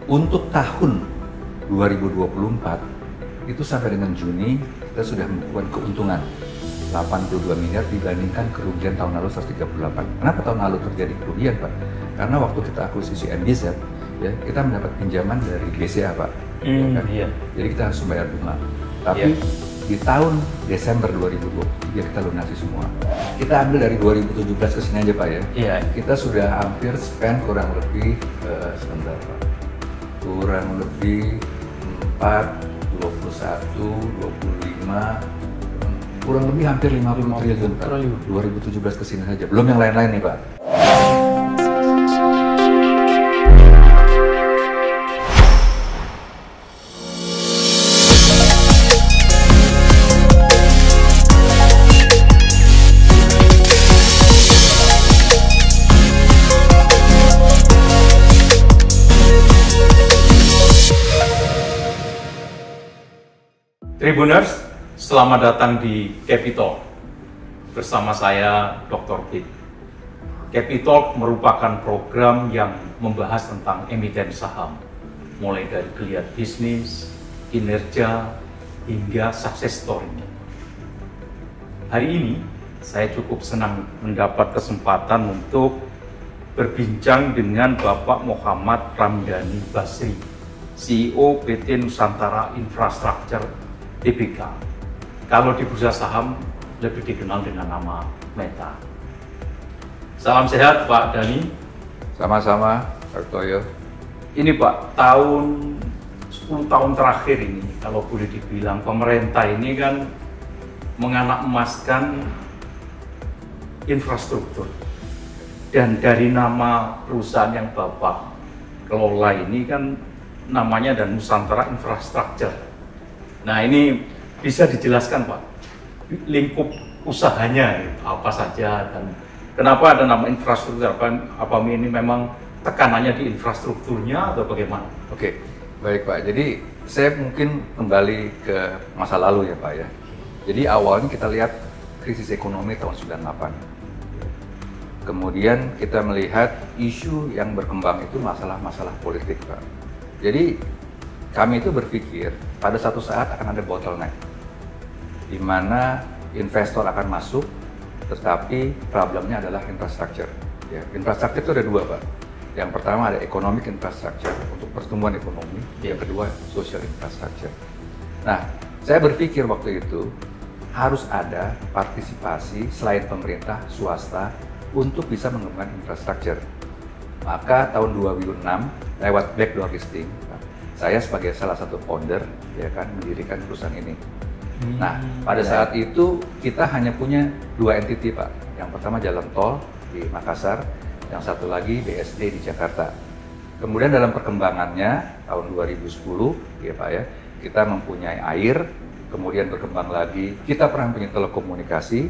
Untuk tahun 2024 itu sampai dengan Juni kita sudah membuat keuntungan 82 miliar dibandingkan kerugian tahun lalu 138. Kenapa tahun lalu terjadi kerugian, Pak? Karena waktu kita akuisisi MBZ, ya kita mendapat pinjaman dari BCA, Pak. Ya kan? Iya. Jadi kita harus membayar bunga. Tapi di tahun Desember 2023 kita lunasi semua. Kita ambil dari 2017 ke sini aja, Pak ya. Iya. Kita sudah hampir spend kurang lebih sebentar, Pak. Kurang lebih 4, 21, 25, kurang lebih hampir 50 triliun, Pak. 2017 ke sini saja. Belum yang lain-lain nih, Pak. Tribuners, selamat datang di Capital bersama saya Dr. Pit. Capital merupakan program yang membahas tentang emiten saham, mulai dari geliat bisnis, kinerja, hingga success story-nya. Hari ini saya cukup senang mendapat kesempatan untuk berbincang dengan Bapak Muhammad Ramdhani Basri, CEO PT Nusantara Infrastructure Tbk. Kalau di bursa saham lebih dikenal dengan nama Meta. Salam sehat Pak Dhani. Sama-sama, Pak Toyo. Ini Pak, 10 tahun terakhir ini, kalau boleh dibilang pemerintah ini kan menganak emaskan infrastruktur. Dan dari nama perusahaan yang Bapak kelola ini kan namanya dan Nusantara Infrastructure. Nah, ini bisa dijelaskan Pak, lingkup usahanya apa saja dan kenapa ada nama infrastruktur? Apa ini memang tekanannya di infrastrukturnya atau bagaimana? Oke, baik Pak. Jadi saya mungkin kembali ke masa lalu ya Pak ya. Jadi awalnya kita lihat krisis ekonomi tahun 98. Kemudian kita melihat isu yang berkembang itu masalah-masalah politik Pak. Jadi kami itu berpikir pada satu saat akan ada bottleneck di mana investor akan masuk, tetapi problemnya adalah infrastruktur. Ya, infrastruktur itu ada dua, Pak. Yang pertama ada economic infrastructure untuk pertumbuhan ekonomi, yang kedua social infrastructure. Nah, saya berpikir waktu itu harus ada partisipasi selain pemerintah, swasta untuk bisa mengembangkan infrastruktur. Maka tahun 2006 lewat backdoor listing, saya sebagai salah satu founder ya kan mendirikan perusahaan ini. Nah, pada saat itu kita hanya punya dua entiti Pak. Yang pertama jalan tol di Makassar, yang satu lagi BSD di Jakarta. Kemudian dalam perkembangannya tahun 2010 ya Pak ya, kita mempunyai air, kemudian berkembang lagi kita pernah punya telekomunikasi,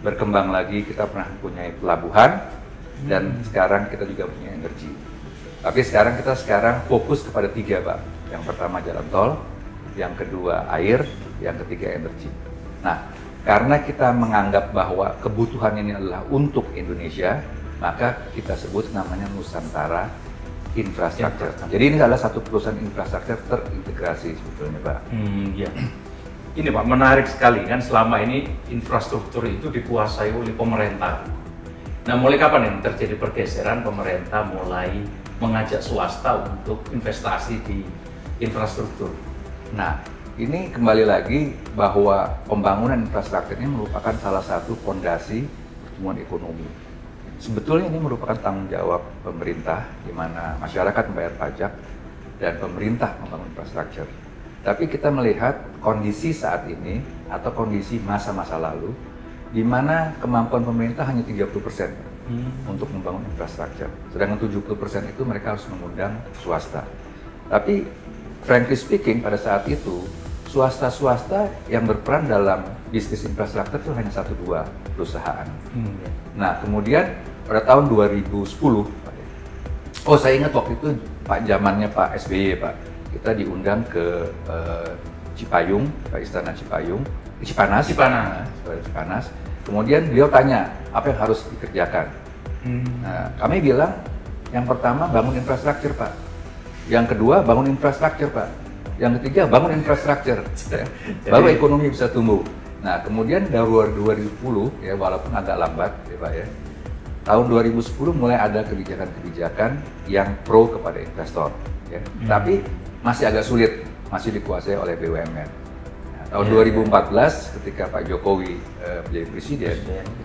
berkembang lagi kita pernah mempunyai pelabuhan, dan sekarang kita juga punya energi. Tapi sekarang kita fokus kepada tiga Pak. Yang pertama jalan tol, yang kedua air, yang ketiga energi. Nah, karena kita menganggap bahwa kebutuhan ini adalah untuk Indonesia, maka kita sebut namanya Nusantara Infrastructure. Jadi ini adalah satu perusahaan infrastruktur terintegrasi sebetulnya Pak. Ya. Ini Pak, menarik sekali kan selama ini infrastruktur itu dikuasai oleh pemerintah. Nah, mulai kapan ini terjadi pergeseran pemerintah mulai mengajak swasta untuk investasi di infrastruktur? Nah, ini kembali lagi bahwa pembangunan infrastruktur ini merupakan salah satu fondasi pertumbuhan ekonomi. Sebetulnya ini merupakan tanggung jawab pemerintah, di mana masyarakat membayar pajak dan pemerintah membangun infrastruktur. Tapi kita melihat kondisi saat ini atau kondisi masa-masa lalu, di mana kemampuan pemerintah hanya 30%. Untuk membangun infrastruktur. Sedangkan 70% itu mereka harus mengundang swasta. Tapi frankly speaking pada saat itu swasta-swasta yang berperan dalam bisnis infrastruktur itu hanya 1-2 perusahaan. Nah, kemudian pada tahun 2010, oh saya ingat waktu itu Pak zamannya Pak SBY Pak, kita diundang ke Cipayung, ke Istana Cipayung, Cipanas. Kemudian beliau tanya, apa yang harus dikerjakan? Nah, kami bilang, yang pertama bangun infrastruktur Pak. Yang kedua, bangun infrastruktur, Pak. Yang ketiga, bangun infrastruktur, ya. Baru ekonomi bisa tumbuh. Nah, kemudian dari 2010, ya, walaupun agak lambat, ya Pak ya, tahun 2010 mulai ada kebijakan-kebijakan yang pro kepada investor, ya. Tapi masih agak sulit, masih dikuasai oleh BUMN. Nah, tahun 2014, ketika Pak Jokowi menjadi presiden,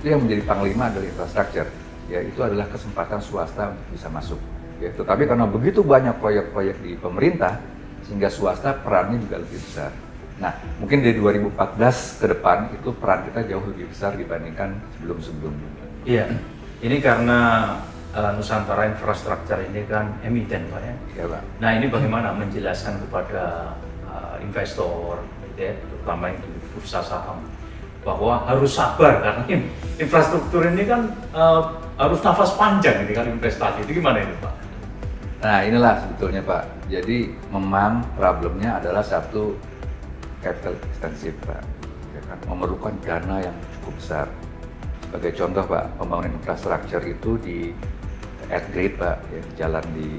itu yang menjadi panglima adalah infrastruktur. Ya, itu adalah kesempatan swasta untuk bisa masuk. Ya, tetapi karena begitu banyak proyek-proyek di pemerintah, sehingga swasta perannya juga lebih besar. Nah, mungkin dari 2014 ke depan itu peran kita jauh lebih besar dibandingkan sebelum-sebelumnya. Iya, ini karena Nusantara Infrastruktur ini kan emiten, Pak ya. Iya, Pak. Nah, ini bagaimana menjelaskan kepada investor, gitu ya, terutama yang di bursa saham, bahwa harus sabar karena infrastruktur ini kan harus nafas panjang ini kan investasi. Itu gimana ini, Pak? Nah, inilah sebetulnya, Pak. Jadi memang problemnya adalah satu, capital extensive, Pak. Ya kan? Memerlukan dana yang cukup besar. Sebagai contoh, Pak, pembangunan infrastruktur itu di at grade, Pak, ya, jalan di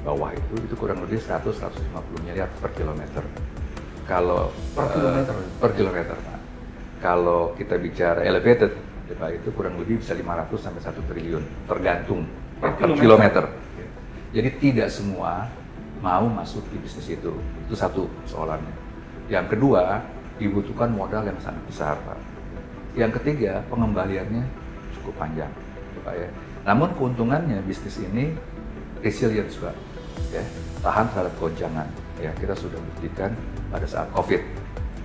bawah itu kurang lebih 100-150 miliar per kilometer. Kalau per kilometer, Pak. Kalau kita bicara elevated, ya, Pak, itu kurang lebih bisa 500 sampai 1 triliun, tergantung per kilometer. Jadi tidak semua mau masuk di bisnis itu satu soalannya. Yang kedua, dibutuhkan modal yang sangat besar, Pak. Yang ketiga, pengembaliannya cukup panjang, Pak ya. Namun keuntungannya bisnis ini resilience, Pak, ya, tahan terhadap goncangan. Ya, kita sudah buktikan pada saat COVID.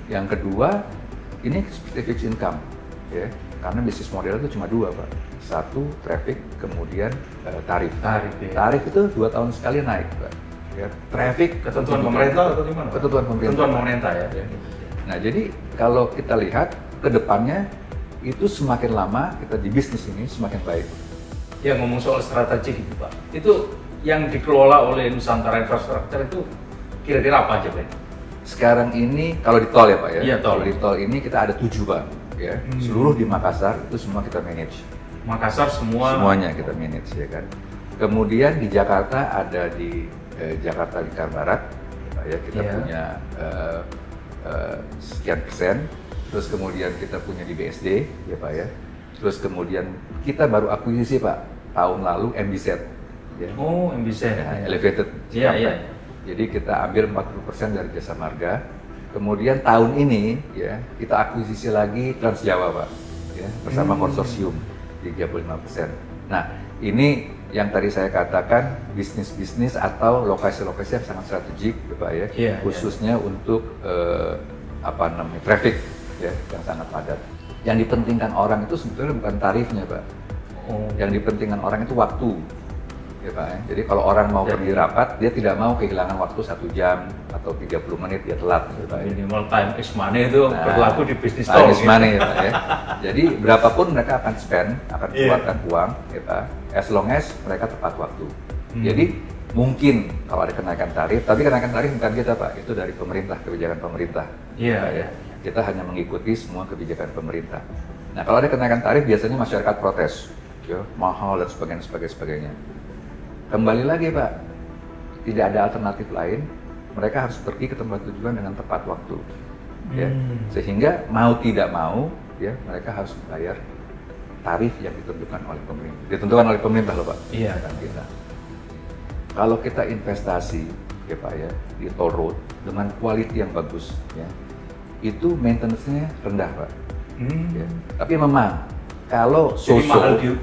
Yang kedua, ini fixed income, ya, karena bisnis model itu cuma dua, Pak. Satu, traffic, kemudian tarif. Tarif itu 2 tahun sekali naik, Pak. Ya, traffic ketentuan pemerintah atau gimana? Ketentuan pemerintah. Ketentuan pemerintah ya. Nah, jadi kalau kita lihat ke depannya itu semakin lama kita di bisnis ini semakin baik. Ya, ngomong soal strategi gitu, Pak. Itu yang dikelola oleh Nusantara Infrastruktur itu kira-kira apa aja, Pak? Sekarang ini kalau di tol ya, Pak ya. Iya, tol. Kalau di tol ini kita ada 7, Pak. Ya, seluruh di Makassar itu semua kita manage. Makassar semuanya kita manage, ya kan. Kemudian di Jakarta ada di Jakarta Lingkar Barat, ya, kita punya sekian persen. Terus kemudian kita punya di BSD, ya Pak ya. Terus kemudian kita baru akuisisi, Pak, tahun lalu MBZ. Ya. Oh, MBZ. Ya, elevated. Iya. Jadi kita ambil 40% dari Jasa Marga. Kemudian tahun ini ya kita akuisisi lagi Trans Jawa, Pak, ya, bersama konsorsium 35%. Nah, ini yang tadi saya katakan bisnis-bisnis atau lokasi-lokasi yang sangat strategik, Pak ya, khususnya untuk traffic ya yang sangat padat. Yang dipentingkan orang itu sebetulnya bukan tarifnya, Pak. Yang dipentingkan orang itu waktu. Ya, Pak ya. Jadi kalau orang mau pergi rapat, dia tidak mau kehilangan waktu 1 jam atau 30 menit dia telat, ya, Pak. Minimal time is money itu berlaku di bisnis tol. Time is money, ya, Pak ya. Jadi berapapun mereka akan spend, akan keluarkan uang, ya, Pak, as long as mereka tepat waktu. Jadi mungkin kalau ada kenaikan tarif, tapi kenaikan tarif bukan kita, Pak, itu dari pemerintah, kebijakan pemerintah. Ya. Kita hanya mengikuti semua kebijakan pemerintah. Nah, kalau ada kenaikan tarif biasanya masyarakat protes, ya, mahal dan sebagainya. Kembali lagi, Pak, tidak ada alternatif lain. Mereka harus pergi ke tempat tujuan dengan tepat waktu, ya. Sehingga mau tidak mau, ya, mereka harus membayar tarif yang ditentukan oleh pemerintah. Ditentukan oleh pemerintah loh, Pak. Iya. Bukan kita. Kalau kita investasi, ya Pak ya, di toll road dengan quality yang bagus, ya, itu maintenance-nya rendah, Pak. Ya. Tapi memang kalau jadi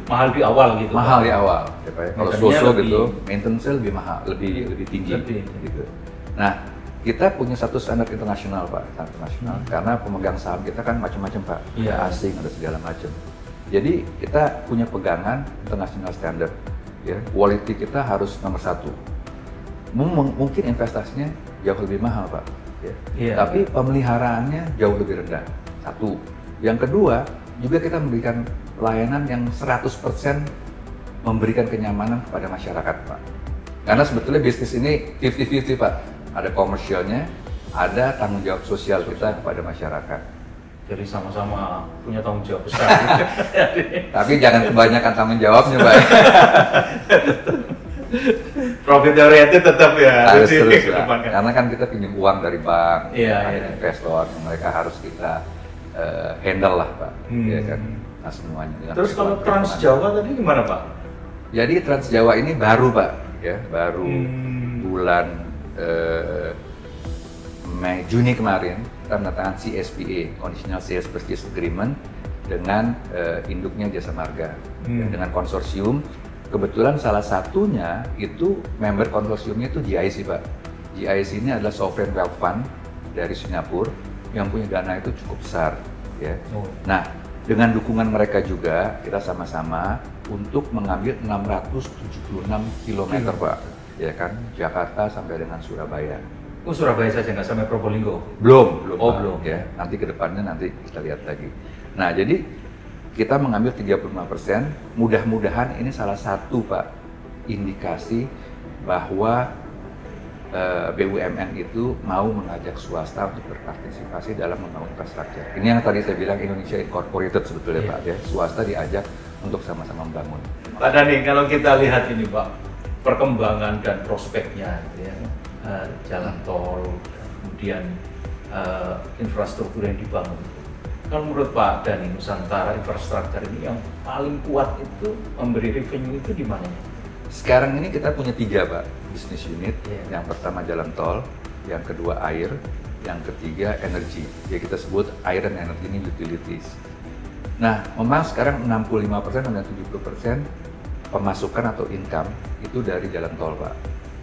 mahal di awal gitu. Mahal di awal, ya, Pak ya. Kalau gitu, maintenance-nya lebih mahal, lebih tinggi. Gitu. Nah, kita punya satu standar internasional, Pak, standar internasional. Karena pemegang saham kita kan macam-macam, Pak. Ada asing, ada segala macam. Jadi kita punya pegangan international standard. Ya, quality kita harus nomor 1. Mungkin investasinya jauh lebih mahal, Pak. Ya. Tapi pemeliharaannya jauh lebih rendah. 1. Yang kedua, juga kita memberikan pelayanan yang 100% memberikan kenyamanan kepada masyarakat, Pak. Karena sebetulnya bisnis ini 50-50, Pak. Ada komersialnya, ada tanggung jawab sosial kita kepada masyarakat. Jadi sama-sama punya tanggung jawab besar. Tapi jangan kebanyakan tanggung jawabnya, Pak. Profit oriented tetap ya. Harus terus Pak. dikedepankan. Karena kan kita pinjam uang dari bank, Iya, ada iya. investor, mereka harus kita handle lah Pak, ya kan, nah semuanya. Dengan Terus kalau perhitungan. Trans Jawa tadi gimana Pak? Jadi Trans Jawa ini baru Pak, ya baru bulan Juni kemarin kita menandatangani CSPA (Conditional Sales Purchase Agreement) dengan induknya Jasa Marga, ya, dengan konsorsium. Kebetulan salah satunya itu member konsorsiumnya itu GIC Pak. GIC ini adalah sovereign wealth fund dari Singapura yang punya dana itu cukup besar, ya. Nah, dengan dukungan mereka juga kita sama-sama untuk mengambil 676 km Pak, ya kan, Jakarta sampai dengan Surabaya. Oh, Surabaya saja nggak sampai Probolinggo? Belum, Oh, Pak, belum. ya. Nanti ke depannya nanti kita lihat lagi. Nah, jadi kita mengambil 35%, mudah-mudahan ini salah satu Pak indikasi bahwa BUMN itu mau mengajak swasta untuk berpartisipasi dalam membangun infrastruktur. Ini yang tadi saya bilang Indonesia Incorporated sebetulnya Pak, ya. Swasta diajak untuk sama-sama membangun. Pak Dhani, kalau kita lihat ini Pak, perkembangan dan prospeknya, gitu ya, jalan tol, kemudian infrastruktur yang dibangun. Kalau menurut Pak Dhani, Nusantara infrastruktur ini yang paling kuat itu memberi revenue itu di mana? Sekarang ini kita punya 3 Pak bisnis unit. Yeah. Yang pertama jalan tol, yang kedua air, yang ketiga energi. Ya kita sebut air dan energi ini utilities. Nah, memang sekarang 65% dan 70% pemasukan atau income itu dari jalan tol Pak.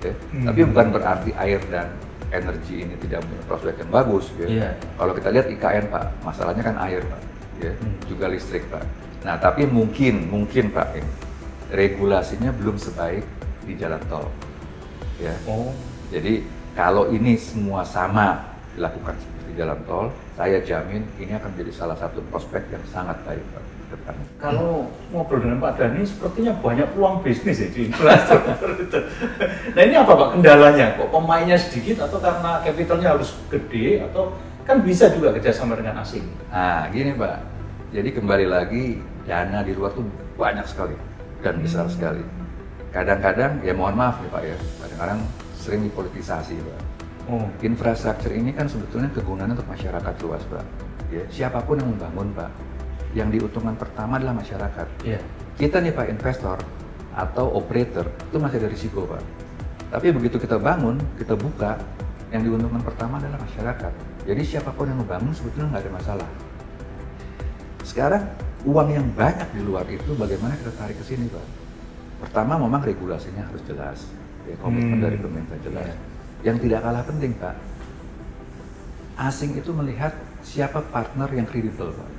Ya. Tapi bukan berarti air dan energi ini tidak punya prospek yang bagus. Ya. Yeah. Kalau kita lihat IKN Pak, masalahnya kan air Pak, ya. Juga listrik Pak. Nah, tapi mungkin Pak ini regulasinya belum sebaik di jalan tol, ya. Oh. Jadi kalau ini semua sama dilakukan seperti jalan tol, saya jamin ini akan menjadi salah satu prospek yang sangat baik Pak ke depannya. Kalau ngobrol dengan Pak Dhani, sepertinya banyak peluang bisnis ya di infrastruktur itu. Nah ini apa Pak kendalanya? Kok pemainnya sedikit atau karena capitalnya harus gede atau kan bisa juga kerjasama dengan asing? Nah, gini Pak, jadi kembali lagi dana di luar tuh banyak sekali dan besar sekali. Kadang-kadang, ya mohon maaf nih Pak ya, kadang-kadang sering dipolitisasi Pak. Infrastruktur ini kan sebetulnya kegunaannya untuk masyarakat luas Pak. Ya, siapapun yang membangun Pak, yang diuntungkan pertama adalah masyarakat. Yeah. Kita nih Pak investor atau operator itu masih ada risiko Pak. Tapi begitu kita bangun, kita buka, yang diuntungkan pertama adalah masyarakat. Jadi siapapun yang membangun sebetulnya nggak ada masalah. Sekarang uang yang banyak di luar itu bagaimana kita tarik ke sini Pak? Pertama memang regulasinya harus jelas, ya, komitmen dari pemerintah jelas. Yang tidak kalah penting Pak, asing itu melihat siapa partner yang kredibel Pak.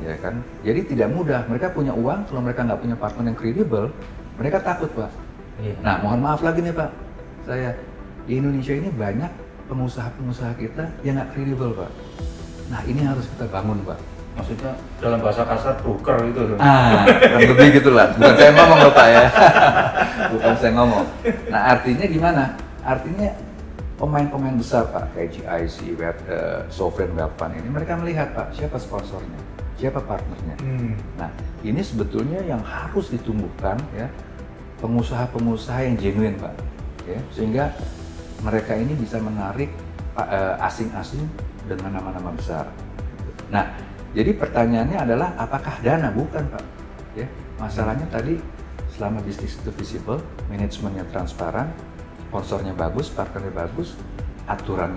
Ya kan? Jadi tidak mudah, mereka punya uang, kalau mereka nggak punya partner yang kredibel, mereka takut Pak. Nah mohon maaf lagi nih Pak, saya di Indonesia ini banyak pengusaha-pengusaha kita yang nggak kredibel Pak. Nah ini harus kita bangun Pak. Maksudnya dalam bahasa kasar broker itu. Kurang lebih gitulah. Bukan saya ngomong loh Pak ya. Bukan saya ngomong. Nah artinya gimana? Artinya pemain-pemain besar Pak, kayak GIC, Sovereign Wealth Fund ini, mereka melihat Pak, siapa sponsornya, siapa partnernya. Nah ini sebetulnya yang harus ditumbuhkan ya, pengusaha-pengusaha yang genuine Pak. Ya, sehingga mereka ini bisa menarik asing-asing dengan nama-nama besar. Nah, jadi pertanyaannya adalah apakah dana? Bukan Pak. Ya, masalahnya tadi selama bisnis itu visible, manajemennya transparan, sponsornya bagus, partnernya bagus, aturan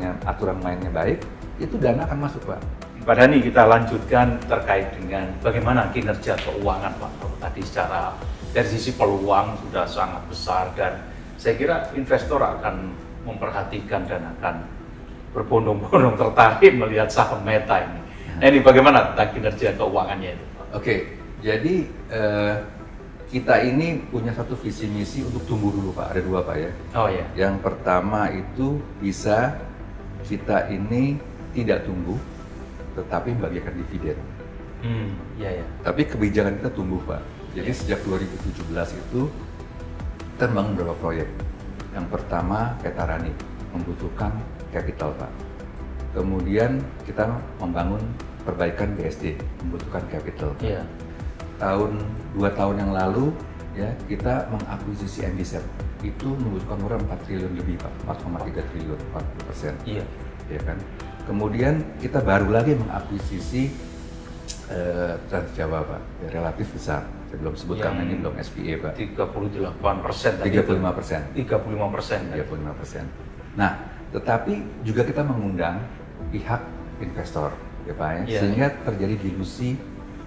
mainnya baik, itu dana akan masuk Pak. Pak Dhani, kita lanjutkan terkait dengan bagaimana kinerja keuangan Pak. Kalau tadi secara dari sisi peluang sudah sangat besar dan saya kira investor akan memperhatikan dan akan berbondong-bondong tertarik melihat saham Meta ini. Nah ini bagaimana tentang kinerja keuangannya itu? Oke, jadi kita ini punya satu visi misi untuk tumbuh dulu Pak, ada 2 Pak ya. Oh ya. Yang pertama itu bisa kita ini tidak tumbuh, tetapi membagikan dividen. Iya ya. Tapi kebijakan kita tumbuh Pak. Jadi sejak 2017 itu kita membangun beberapa proyek. Yang pertama Petarani membutuhkan capital Pak. Kemudian kita membangun perbaikan BSD membutuhkan capital. Iya. 2 tahun yang lalu ya kita mengakuisisi MBZ itu membutuhkan modal 4 triliun lebih Pak, 4,3 triliun, 40%. Iya. Ya kan. Kemudian kita baru lagi mengakuisisi Trans Jawa Pak, ya, relatif besar. Saya belum sebut karena ini belum SPA Pak. 38%. 35%. 35%. 35%. Nah, tetapi juga kita mengundang pihak investor, ya Pak, ya, Iya. sehingga terjadi dilusi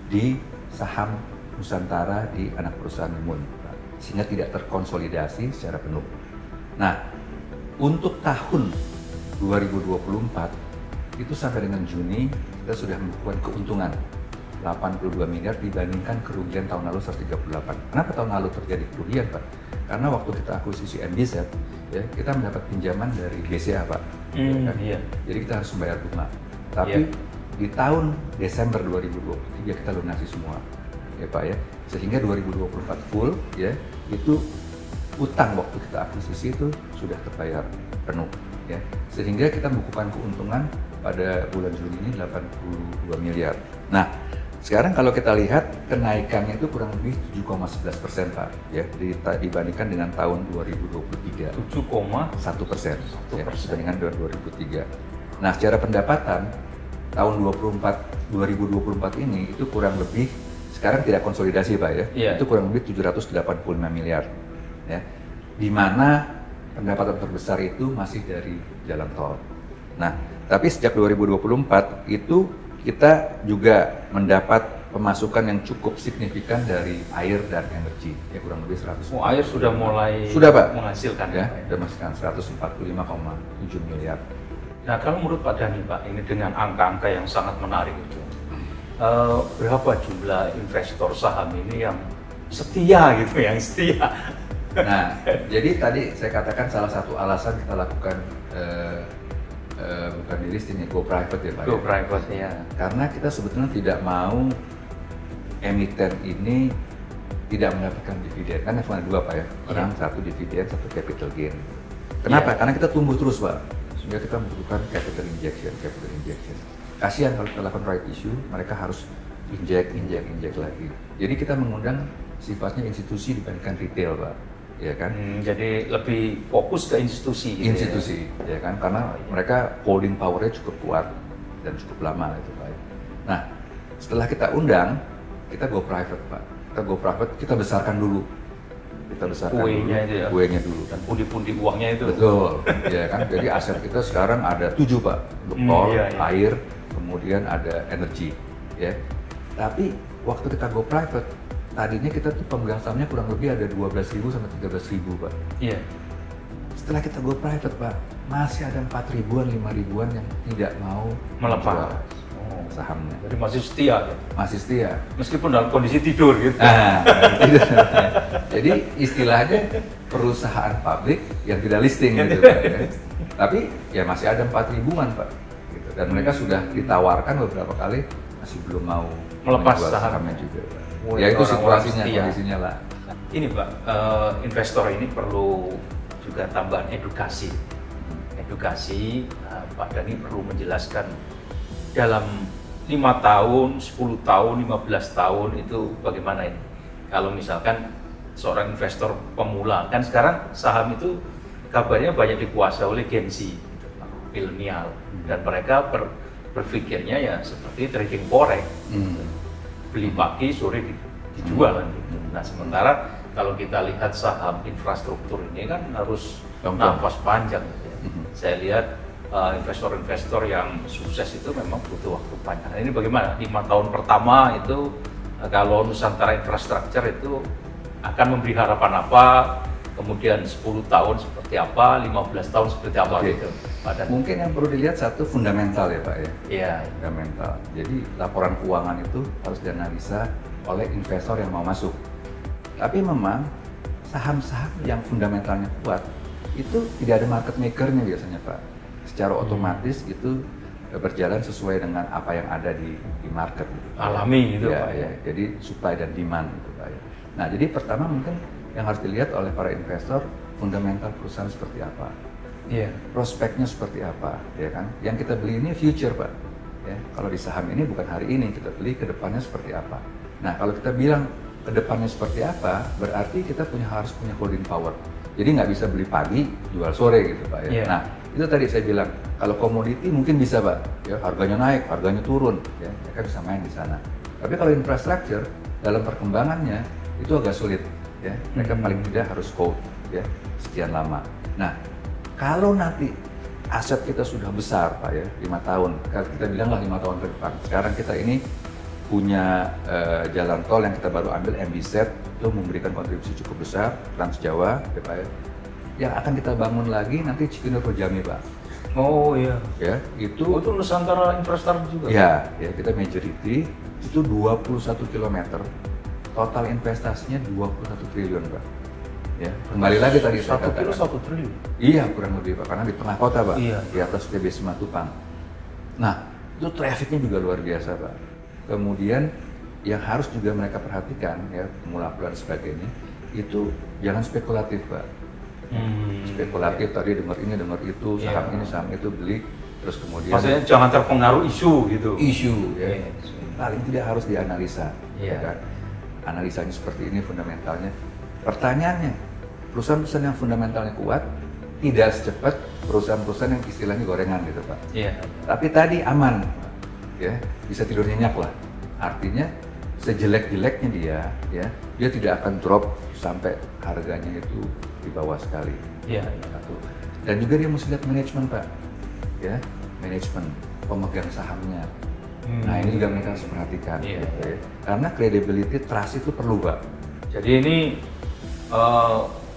di saham Nusantara di anak perusahaan Mun, Pak, sehingga tidak terkonsolidasi secara penuh. Nah, untuk tahun 2024 itu sampai dengan Juni kita sudah melakukan keuntungan 82 miliar dibandingkan kerugian tahun lalu 138. Kenapa tahun lalu terjadi kerugian Pak? Karena waktu kita akuisisi MBZ, ya kita mendapat pinjaman dari BCA Pak. Ya kan? Iya. Jadi kita harus membayar bunga. Tapi Iya. di tahun Desember 2023 kita lunasi semua, ya Pak ya. Sehingga 2024 full, ya itu utang waktu kita akuisisi itu sudah terbayar penuh, ya. Sehingga kita membukukan keuntungan pada bulan Juni ini 82 miliar. Nah, sekarang kalau kita lihat kenaikannya itu kurang lebih 7,11% Pak, ya dibandingkan dengan tahun 2023. 7,1%. 1%, ya, dibandingkan dengan 2003. Nah, secara pendapatan tahun 2024 ini itu kurang lebih sekarang tidak konsolidasi Pak ya, Iya. itu kurang lebih 785 miliar, ya. Di mana pendapatan terbesar itu masih dari jalan tol. Nah, tapi sejak 2024 itu kita juga mendapat pemasukan yang cukup signifikan dari air dan energi, ya kurang lebih 100. Oh, air sudah mulai Sudah, Pak. menghasilkan Ya, Pak, sudah menghasilkan 145,7 miliar. Nah, kalau menurut Pak Dhani Pak, ini dengan angka-angka yang sangat menarik itu, berapa jumlah investor saham ini yang setia gitu, yang setia? Nah, jadi tadi saya katakan salah satu alasan kita lakukan bukan di listing ya, go private ya Pak. Go ya. private ya. Karena kita sebetulnya tidak mau emiten ini tidak mendapatkan dividen. Kan cuma dua Pak ya, orang satu dividen, satu capital gain. Kenapa? Iya. Karena kita tumbuh terus Pak, sehingga kita membutuhkan capital injection. Kasihan kalau kita lakukan right issue, mereka harus inject lagi. Jadi kita mengundang sifatnya institusi dibandingkan retail Pak, ya kan? Jadi lebih fokus ke institusi. Gitu Institusi, ya kan? Karena mereka holding powernya cukup kuat dan cukup lama itu Pak. Nah, setelah kita undang, kita go private Pak. Kita go private, kita besarkan dulu. Kita besarkan Kuenya dulu, itu ya? kuenya dulu. Dan pundi-pundi uangnya itu. Betul, ya kan? Jadi aset kita sekarang ada 7 Pak, untuk tol, iya, iya. air, kemudian ada energi, ya. Tapi waktu kita go private, tadinya kita tuh pemegang sahamnya kurang lebih ada 12.000 sampai 13.000 Pak. Iya. Setelah kita go private Pak, masih ada 4.000-an, 5.000-an yang tidak mau Melepas. menjual sahamnya. Jadi masih setia. Ya? Masih setia. Meskipun dalam kondisi tidur gitu. Nah, itu. Jadi istilahnya perusahaan publik yang tidak listing gitu Pak. Ya. Tapi ya masih ada 4.000-an Pak. Gitu. Dan mereka sudah ditawarkan beberapa kali, masih belum mau Melepas menjual saham. sahamnya juga Pak. Oh, Ya itu orang-orang situasinya, setia. kondisinya lah. Ini Pak, investor ini perlu juga tambahan edukasi. Edukasi, Pak Dhani perlu menjelaskan dalam 5 tahun, 10 tahun, 15 tahun itu bagaimana ini? Kalau misalkan seorang investor pemula, kan sekarang saham itu kabarnya banyak dikuasai oleh Gen Z, gitu, milenial, dan mereka berpikirnya ya seperti trading forex, beli pagi sore dijual kan gitu. Nah sementara kalau kita lihat saham infrastruktur ini kan harus nafas panjang gitu ya. Saya lihat investor-investor yang sukses itu memang butuh waktu panjang. Nah, ini bagaimana? 5 tahun pertama itu kalau Nusantara Infrastructure itu akan memberi harapan apa? Kemudian 10 tahun seperti apa? 15 tahun seperti apa gitu? Mungkin yang perlu dilihat satu fundamental ya Pak ya. Iya. Fundamental. Jadi laporan keuangan itu harus dianalisa oleh investor yang mau masuk. Tapi memang saham-saham yang fundamentalnya kuat itu tidak ada market makernya biasanya Pak. Secara otomatis itu berjalan sesuai dengan apa yang ada di market. Gitu, Alami gitu ya, Pak. Ya. Jadi supply dan demand gitu Pak ya. Nah jadi pertama mungkin yang harus dilihat oleh para investor fundamental perusahaan seperti apa. Iya. Prospeknya seperti apa, ya kan? Yang kita beli ini future Pak. Ya, kalau di saham ini bukan hari ini, kita beli ke depannya seperti apa. Nah kalau kita bilang kedepannya seperti apa, berarti kita harus punya holding power. Jadi nggak bisa beli pagi, jual sore gitu Pak ya. Nah, itu tadi saya bilang, kalau komoditi mungkin bisa Pak, ya harganya naik, harganya turun, ya mereka bisa main di sana. Tapi kalau infrastruktur dalam perkembangannya itu agak sulit, ya mereka paling tidak harus hold, ya sekian lama. Nah, kalau nanti aset kita sudah besar Pak ya, 5 tahun, kita bilanglah 5 tahun ke depan. Sekarang kita ini punya jalan tol yang kita baru ambil MBZ, itu memberikan kontribusi cukup besar, Trans Jawa, ya Pak ya. Yang akan kita bangun lagi nanti Cikunir Rojami Pak. Oh iya. Ya, itu Nusantara Infrastruktur juga. Ya, ya kita majority itu 21 km. Total investasinya 21 triliun Pak. Ya, kembali lagi tadi saya katakan. 1 triliun. Iya, kurang lebih Pak, karena di tengah kota Pak. Iya. Di atas TB Simatupang. Nah, itu trafficnya juga luar biasa Pak. Kemudian yang harus juga mereka perhatikan ya, pemula-pemula dan sebagainya, itu jangan spekulatif Pak. Spekulatif tadi dengar ini dengar itu, saham ini saham itu beli, terus kemudian maksudnya jangan terpengaruh isu gitu. Isu ya. Paling tidak harus dianalisa, ya kan? Analisanya seperti ini fundamentalnya. Pertanyaannya, perusahaan-perusahaan yang fundamentalnya kuat tidak secepat perusahaan-perusahaan yang istilahnya gorengan gitu Pak. Iya. Tapi tadi aman, ya bisa tidur nyenyak lah. Artinya sejelek-jeleknya dia tidak akan drop sampai harganya itu di bawah sekali. Iya. Satu. Dan juga dia mesti lihat manajemen Pak, ya manajemen pemegang sahamnya. Nah ini juga mereka harus perhatikan, Iya. gitu, ya. Karena credibility, trust itu perlu Pak. Jadi ini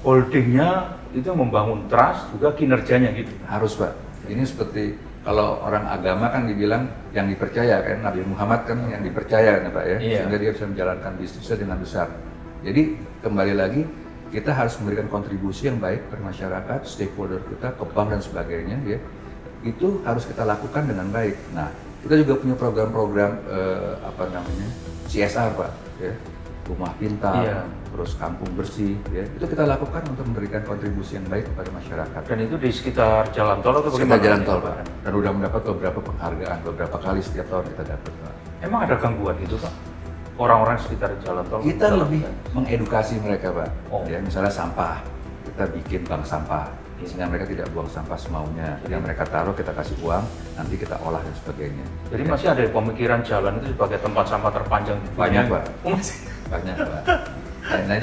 holdingnya itu membangun trust juga kinerjanya gitu. Harus Pak. Ini seperti kalau orang agama kan dibilang yang dipercaya kan, Nabi Muhammad kan yang dipercaya kan Pak ya, sehingga dia bisa menjalankan bisnisnya dengan besar. Jadi kembali lagi kita harus memberikan kontribusi yang baik ke masyarakat, stakeholder kita, ke bank dan sebagainya ya. Itu harus kita lakukan dengan baik. Nah, kita juga punya program-program CSR Pak ya. Rumah pintar, terus kampung bersih, ya itu kita lakukan untuk memberikan kontribusi yang baik kepada masyarakat. Dan itu di sekitar jalan tol atau bagaimana? Sekitar jalan tol Pak, dan udah mendapat beberapa penghargaan, beberapa kali setiap tahun kita dapat Pak. Emang ada gangguan gitu Pak? Orang-orang sekitar jalan tol? Kita lebih mengedukasi mereka Pak, ya misalnya sampah, kita bikin bank sampah, sehingga mereka tidak buang sampah semaunya. Yang mereka taruh kita kasih uang, nanti kita olah dan sebagainya. Jadi masih ada pemikiran jalan itu sebagai tempat sampah terpanjang di dunia? Banyak Pak. Banyak Pak. Nah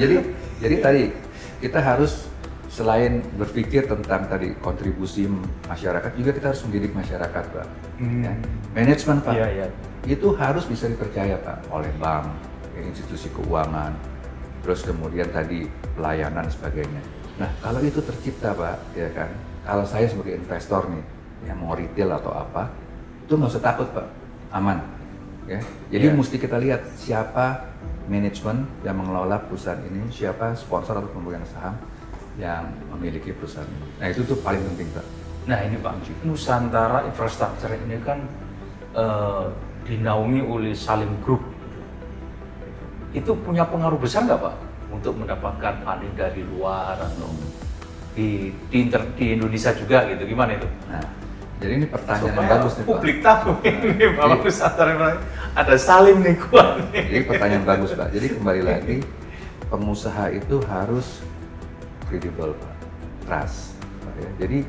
jadi tadi kita harus selain berpikir tentang tadi kontribusi masyarakat, juga kita harus mendidik masyarakat Pak. Ya. Manajemen Pak, itu harus bisa dipercaya Pak oleh bank, institusi keuangan, terus kemudian tadi pelayanan sebagainya. Nah kalau itu tercipta Pak, ya kan, kalau saya sebagai investor nih, yang mau retail atau apa, itu nggak usah takut Pak, aman. Ya. Jadi mesti kita lihat siapa manajemen yang mengelola perusahaan ini, siapa sponsor atau pemegang saham yang memiliki perusahaan ini. Nah itu tuh paling penting Pak. Nah ini Pak, Nusantara Infrastruktur ini kan dinaungi oleh Salim Group. Itu punya pengaruh besar nggak Pak untuk mendapatkan funding dari luar atau di Indonesia juga gitu, gimana itu? Nah, jadi ini pertanyaan yang bagus nih Pak. Publik tahu ini bahwa Nusantara ada Salim nih kuat. Jadi pertanyaan bagus Pak. Jadi kembali lagi, pengusaha itu harus kredibel Pak, trust. Pak, ya. Jadi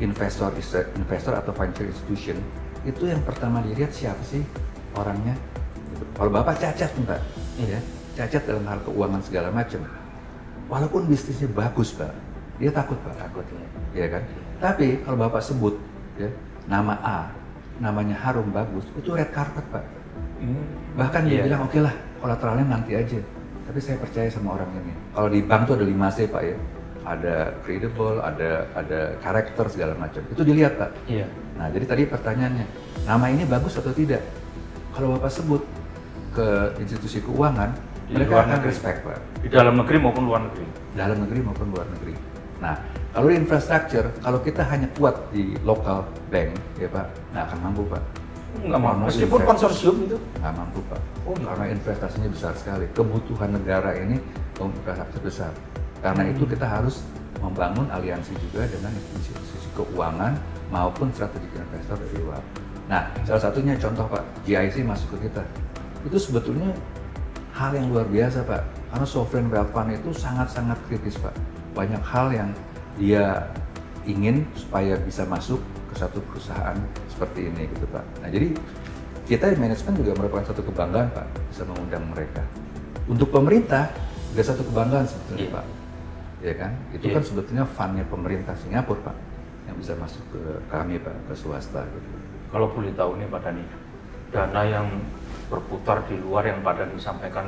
investor atau financial institution itu yang pertama dilihat siapa sih orangnya. Kalau Bapak cacat Pak, ya, cacat dalam hal keuangan segala macam. Walaupun bisnisnya bagus Pak, dia takut Pak, ya kan. Tapi kalau Bapak sebut ya, nama A, namanya harum bagus, itu red carpet Pak. Bahkan dia bilang oke lah, kolateralnya nanti aja. Tapi saya percaya sama orang ini. Kalau di bank tuh ada 5C Pak ya, ada credible, ada karakter segala macam. Itu dilihat Pak. Iya. Nah jadi tadi pertanyaannya, nama ini bagus atau tidak? Kalau Bapak sebut ke institusi keuangan, mereka akan respect Pak. Di dalam negeri maupun luar negeri. Dalam negeri maupun luar negeri. Nah, kalau di infrastruktur, kalau kita hanya kuat di local bank, ya Pak, nggak akan mampu Pak. Nggak mampu, meskipun konsorsium itu? Nggak mampu Pak, karena investasinya besar sekali. Kebutuhan negara ini untuk infrastruktur besar. Karena itu kita harus membangun aliansi juga dengan institusi keuangan maupun strategik investor dari luar. Nah, salah satunya contoh Pak, GIC masuk ke kita. Itu sebetulnya hal yang luar biasa Pak. Karena sovereign wealth fund itu sangat-sangat kritis Pak. Banyak hal yang dia ingin supaya bisa masuk ke satu perusahaan seperti ini gitu Pak. Nah jadi kita di manajemen juga merupakan satu kebanggaan Pak, bisa mengundang mereka. Untuk pemerintah juga satu kebanggaan sebetulnya Pak. Ya kan? Itu kan sebetulnya fundnya pemerintah Singapura Pak, yang bisa masuk ke kami Pak, ke swasta gitu. Kalau boleh tahu nih Pak Dhani, dana yang berputar di luar yang Pak Dhani sampaikan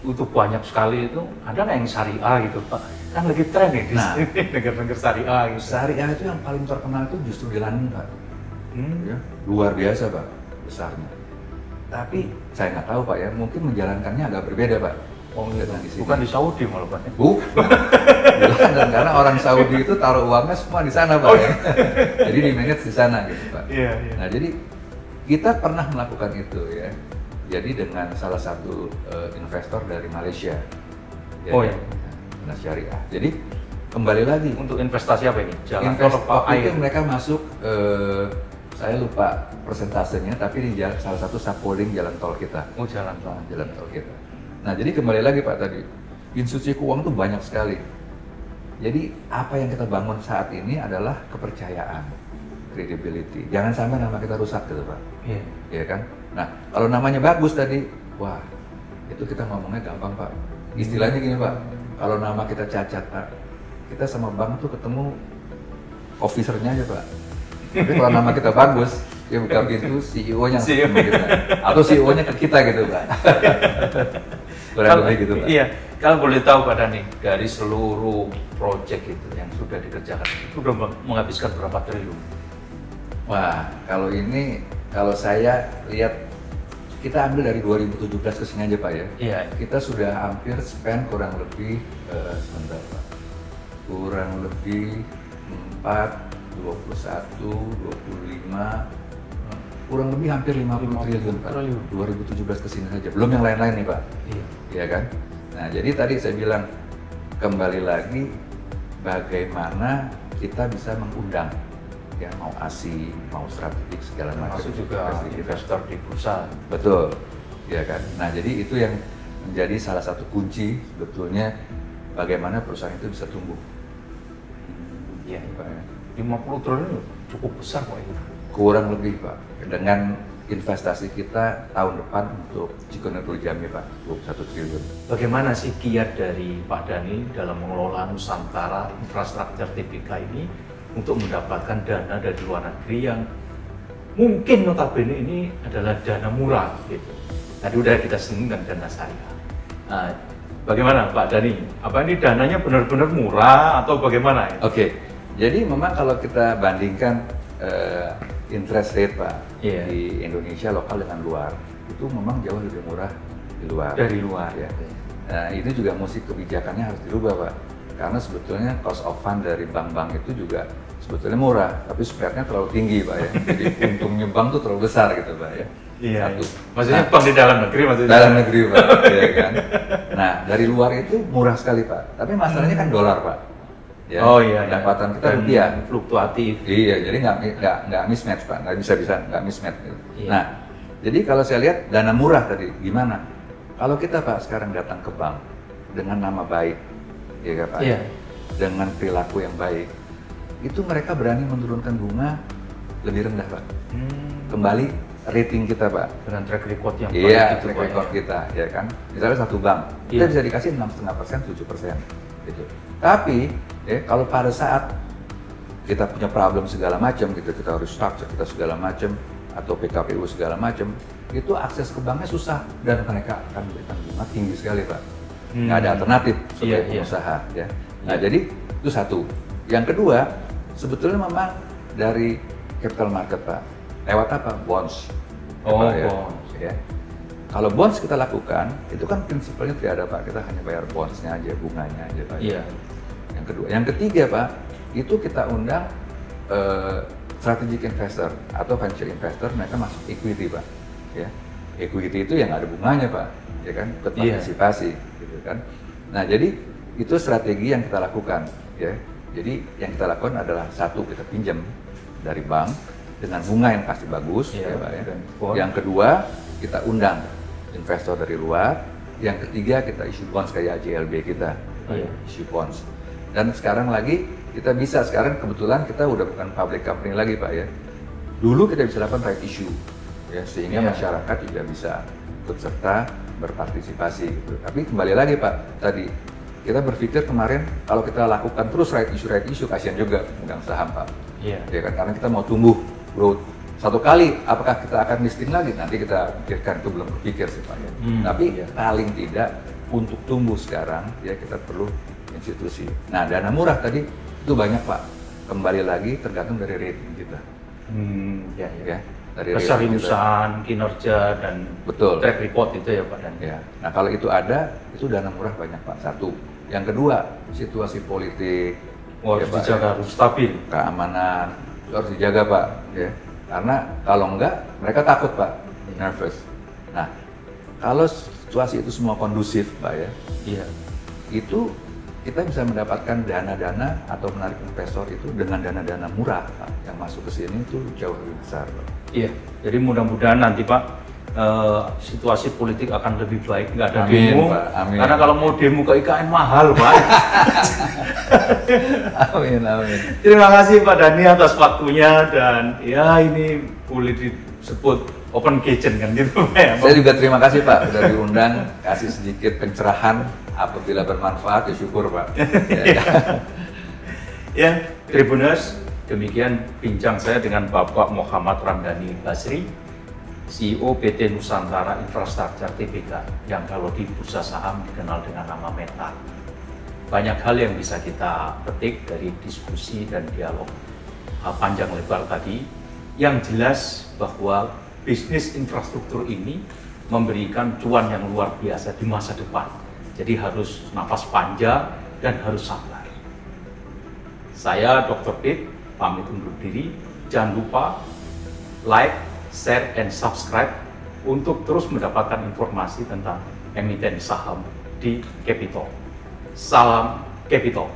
itu banyak sekali, itu ada nggak yang syariah gitu Pak? Kan lagi tren nih di sini negara-negara syariah gitu. Syariah itu yang paling terkenal itu justru di London Pak. Ya, luar biasa Pak, besarnya. Tapi saya nggak tahu Pak ya, mungkin menjalankannya agak berbeda Pak. Oh gitu. Bukan di Saudi malah Pak. Bukan. Karena orang Saudi itu taruh uangnya semua di sana Pak. Ya. Jadi di manage di sana gitu Pak. Iya. Nah jadi kita pernah melakukan itu ya. Jadi dengan salah satu investor dari Malaysia. Ya, oh ya. Nah, syariah. Jadi kembali lagi untuk investasi apa ini? Jalan tol apa itu air? mereka masuk saya lupa persentasenya, tapi di salah satu subholding jalan tol kita. Oh jalan tol. Jalan tol kita. Nah jadi kembali lagi Pak tadi, institusi keuangan itu banyak sekali. Jadi apa yang kita bangun saat ini adalah kepercayaan, credibility. Jangan sampai nama kita rusak gitu Pak. Iya. Iya kan? Nah kalau namanya bagus tadi, wah itu kita ngomongnya gampang Pak. Istilahnya gini Pak, kalau nama kita cacat Pak, kita sama bank tuh ketemu officernya aja Pak. Tapi kalau nama kita bagus, dia buka pintu, CEO-nya CEO. kita. Atau CEO-nya ke kita gitu Pak. Kurang lebih gitu Pak. Iya, kalau boleh tahu Pak Dhani, dari seluruh proyek itu yang sudah dikerjakan, itu sudah menghabiskan berapa triliun? Wah, kalau ini, kalau saya lihat, kita ambil dari 2017 ke sini aja Pak ya. Iya. Kita sudah hampir spend kurang lebih, sebentar Pak, kurang lebih 4, 21, 25, kurang lebih hampir 50 triliun Pak. 2017 ke sini saja, belum yang lain-lain nih Pak. Iya. Iya kan? Nah jadi tadi saya bilang, kembali lagi bagaimana kita bisa mengundang, ya mau ASI, mau strategik segala macam. Masuk juga investor di bursa. Betul, ya kan? Nah jadi itu yang menjadi salah satu kunci sebetulnya bagaimana perusahaan itu bisa tumbuh. Iya, Pak. 50 triliun cukup besar Pak itu. Kurang lebih Pak, dengan investasi kita tahun depan untuk Cikoneng Jambi Pak, 21 triliun. Bagaimana sih kiat dari Pak Dhani dalam mengelola Nusantara infrastruktur TBK ini untuk mendapatkan dana dari luar negeri yang mungkin notabene ini adalah dana murah gitu. Tadi udah kita singgung dana syariah. Nah, bagaimana Pak Dhani? Apa ini dananya benar-benar murah atau bagaimana? Oke. Jadi memang kalau kita bandingkan interest rate Pak di Indonesia lokal dengan luar, itu memang jauh lebih murah di luar. Dari luar ya. Nah, ini juga mesti kebijakannya harus dirubah Pak. Karena sebetulnya cost of fund dari bank-bank itu juga sebetulnya murah, tapi spreadnya terlalu tinggi Pak ya. Jadi untungnya bank tuh terlalu besar gitu Pak ya. Iya. Satu. Maksudnya bank di dalam negeri maksudnya? Dalam negeri Pak, ya kan. Nah dari luar itu murah sekali Pak. Tapi masalahnya kan dolar Pak. Ya, oh iya, pendapatan kita rupiah fluktuatif. Iya, jadi nggak mismatch Pak, nggak bisa nggak mismatch. Gitu. Iya. Nah, jadi kalau saya lihat dana murah tadi gimana? Kalau kita Pak sekarang datang ke bank dengan nama baik, ya kan Pak, iya. dengan perilaku yang baik, itu mereka berani menurunkan bunga lebih rendah Pak. Kembali rating kita Pak, dengan track record yang baik. Iya, gitu, track record kita, ya kan. Misalnya satu bank, kita bisa dikasih 6,5%, 7%, gitu. Tapi kalau pada saat kita punya problem segala macam, gitu, kita harus structure kita segala macam atau PKPU segala macam, itu akses ke banknya susah dan mereka akan memberikan bunga tinggi sekali Pak. Nggak ada alternatif sebagai pengusaha. Ya. Nah jadi itu satu. Yang kedua, sebetulnya memang dari capital market Pak, lewat apa? Bonds. Bonds. Ya. Kalau bonds kita lakukan, itu kan prinsipnya tidak ada Pak, kita hanya bayar bondsnya aja, bunganya aja Pak. Iya. Yang kedua, yang ketiga Pak, itu kita undang strategic investor atau venture investor, mereka masuk equity Pak. Ya, equity itu yang ada bunganya Pak, ya kan, ikut partisipasi, gitu kan. Nah jadi itu strategi yang kita lakukan, ya. Jadi yang kita lakukan adalah satu, kita pinjam dari bank dengan bunga yang pasti bagus, ya Pak ya. Yang kedua, kita undang investor dari luar Yang ketiga kita issue bonds kayak JLB kita, issue bonds. Dan sekarang lagi kita bisa, sekarang kebetulan kita udah bukan public company lagi Pak ya. Dulu kita bisa lakukan right issue, ya, sehingga masyarakat juga bisa ikut serta berpartisipasi gitu. Tapi kembali lagi Pak, tadi kita berpikir kemarin kalau kita lakukan terus right issue, kasihan juga pemegang saham Pak. Ya kan, karena kita mau tumbuh, growth. Satu kali, apakah kita akan listing lagi? Nanti kita pikirkan, itu belum berpikir sih Pak ya. Tapi paling tidak untuk tumbuh sekarang ya kita perlu institusi. Nah, dana murah tadi itu banyak Pak. Kembali lagi tergantung dari rating kita. Ya, dari keseriusan, kinerja dan track record itu ya Pak Dan. Ya. Nah, kalau itu ada, itu dana murah banyak Pak. Satu. Yang kedua, situasi politik harus dijaga, harus stabil. Keamanan itu harus dijaga Pak. Ya. Karena kalau enggak, mereka takut Pak, nervous. Nah, kalau situasi itu semua kondusif Pak ya, itu kita bisa mendapatkan dana-dana atau menarik investor itu dengan dana-dana murah Pak, yang masuk ke sini itu jauh lebih besar Pak. Iya, jadi mudah-mudahan nanti Pak situasi politik akan lebih baik, nggak ada demo. Pak. Amin. Karena kalau mau demo ke IKN mahal Pak. Amin. Terima kasih Pak Dhani atas waktunya, dan ya ini boleh disebut open kitchen kan gitu Pak ya. Saya juga terima kasih Pak sudah diundang, kasih sedikit pencerahan, apabila bermanfaat ya syukur Pak. Ya, Tribuners, demikian bincang saya dengan Bapak Muhammad Ramdhani Basri, CEO PT Nusantara Infrastructure Tbk, yang kalau di bursa saham dikenal dengan nama Meta. Banyak hal yang bisa kita petik dari diskusi dan dialog panjang lebar tadi. Yang jelas bahwa bisnis infrastruktur ini memberikan cuan yang luar biasa di masa depan. Jadi harus nafas panjang dan harus sabar. Saya Dr. Pit pamit undur diri. Jangan lupa like, share, and subscribe untuk terus mendapatkan informasi tentang emiten saham di Capital. Salam Capital.